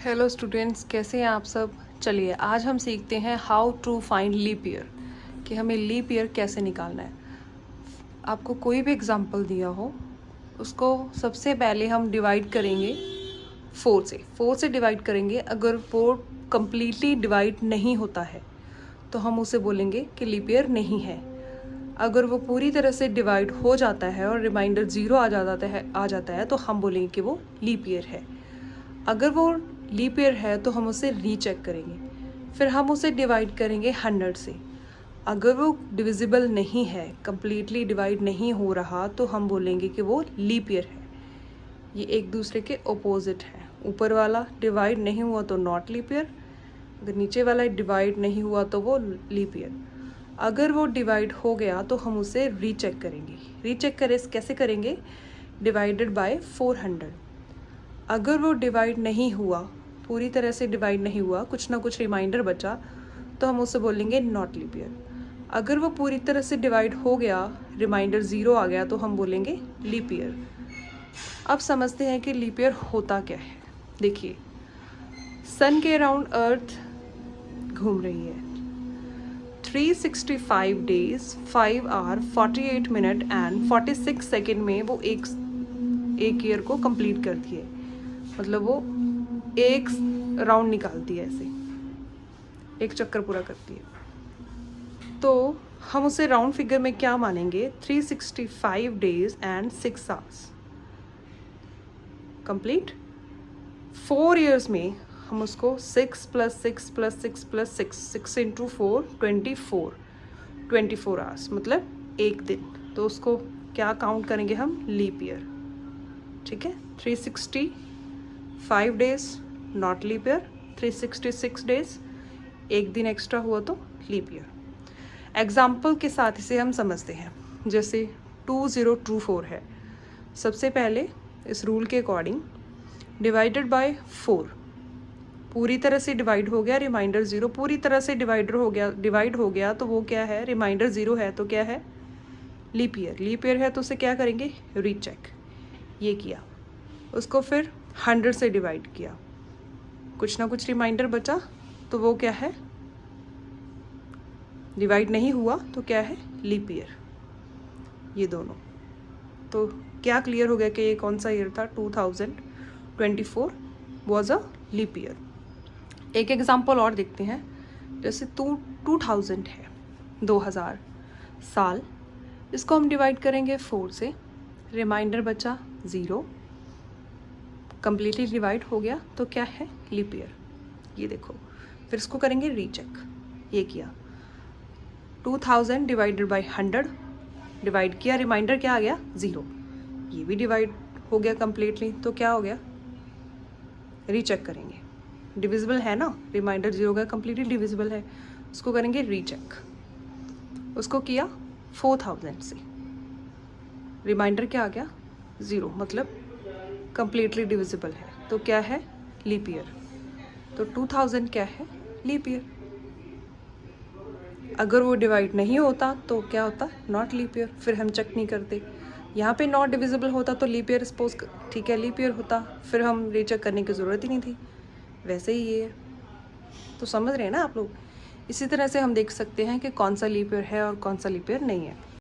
Hello students, कैसे हैं आप सब। चलिए आज हम सीखते हैं how to find leap year, कि हमें लीप ईयर कैसे निकालना है। आपको कोई भी एग्जांपल दिया हो उसको सबसे पहले हम डिवाइड करेंगे 4 से डिवाइड करेंगे। अगर 4 कम्प्लीटली डिवाइड नहीं होता है तो हम उसे बोलेंगे कि लीप ईयर नहीं है। अगर वो पूरी तरह से डिवाइड हो जाता है और रिमाइंडर 0 आ जाता है तो हम बोलेंगे कि वो लीप ईयर है। अगर वो लीप ईयर है तो हम उसे रीचेक करेंगे, फिर हम उसे डिवाइड करेंगे 100 से। अगर वो डिविजिबल नहीं है, कम्प्लीटली डिवाइड नहीं हो रहा, तो हम बोलेंगे कि वो लीप ईयर है। ये एक दूसरे के ओपोजिट है। ऊपर वाला डिवाइड नहीं हुआ तो नॉट लीप ईयर, अगर नीचे वाला डिवाइड नहीं हुआ तो वो लीप ईयर। अगर वो डिवाइड हो गया तो हम उसे रीचेक करेंगे। रीचेक कैसे करेंगे? Divided by 400। अगर वो डिवाइड नहीं हुआ, पूरी तरह से डिवाइड नहीं हुआ, कुछ ना कुछ रिमाइंडर बचा, तो हम उसे बोलेंगे नॉट लीप ईयर। अगर वो पूरी तरह से डिवाइड हो गया, रिमाइंडर 0 आ गया, तो हम बोलेंगे लीप ईयर। अब समझते हैं कि लीप ईयर होता क्या है। देखिए, सन के अराउंड अर्थ घूम रही है। 365 days 5 hour 48 minute and 46 second में वो एक ईयर को कंप्लीट करती है। मतलब वो एक राउंड निकालती है, ऐसे एक चक्कर पूरा करती है। तो हम उसे राउंड फिगर में क्या मानेंगे? 365 days and 6 hours complete. 4 years में हम उसको 6 + 6 + 6 + 6 6 × 4 24 आवर्स, मतलब एक दिन। तो उसको क्या काउंट करेंगे हम? Leap year. ठीक है, 365 days not leap year, 366 days एक दिन एक्स्ट्रा हुआ तो लीप ईयर। एग्जाम्पल के साथ इसे हम समझते हैं। जैसे 2024 है, सबसे पहले इस रूल के अकॉर्डिंग डिवाइडेड बाय 4, पूरी तरह से डिवाइड हो गया, रिमाइंडर 0 पूरी तरह से डिवाइड हो गया तो वो क्या है? रिमाइंडर 0 है तो क्या है? Leap year. लीप ईयर है तो उसे क्या करेंगे? रीचेक। ये किया, उसको फिर 100 से डिवाइड किया, कुछ ना कुछ रिमाइंडर बचा तो वो क्या है? डिवाइड नहीं हुआ तो क्या है? Leap year. ये दोनों। तो क्या क्लियर हो गया कि ये कौन सा ईयर था? 2024 वॉज अ लीप ईयर। एक एग्जाम्पल और देखते हैं। जैसे 2000 है, 2000 साल, इसको हम डिवाइड करेंगे 4 से, रिमाइंडर बचा 0, कम्प्लीटली डिवाइड हो गया तो क्या है? Leap year. ये देखो, फिर इसको करेंगे रीचेक। ये किया, 2000 डिवाइडेड बाय 100, डिवाइड किया, रिमाइंडर क्या आ गया? 0। ये भी डिवाइड हो गया कम्प्लीटली तो क्या हो गया? रीचेक करेंगे। डिविजिबल है ना, रिमाइंडर 0 का कम्प्लीटली डिविजिबल है, उसको करेंगे रीचेक। उसको किया 4000 से, रिमाइंडर क्या आ गया? 0, मतलब कम्प्लीटली डिविजिबल है तो क्या है? Leap year. तो 2000 क्या है? Leap year. अगर वो डिवाइड नहीं होता तो क्या होता? Not leap year. फिर हम चेक नहीं करते। यहाँ पे नॉट डिविजिबल होता तो लीप ईयर सपोज, ठीक है, लीप ईयर होता, फिर हम रीचेक करने की ज़रूरत ही नहीं थी। वैसे ही ये है। तो समझ रहे हैं ना आप लोग? इसी तरह से हम देख सकते हैं कि कौन सा लीप ईयर है और कौन सा लीप ईयर नहीं है।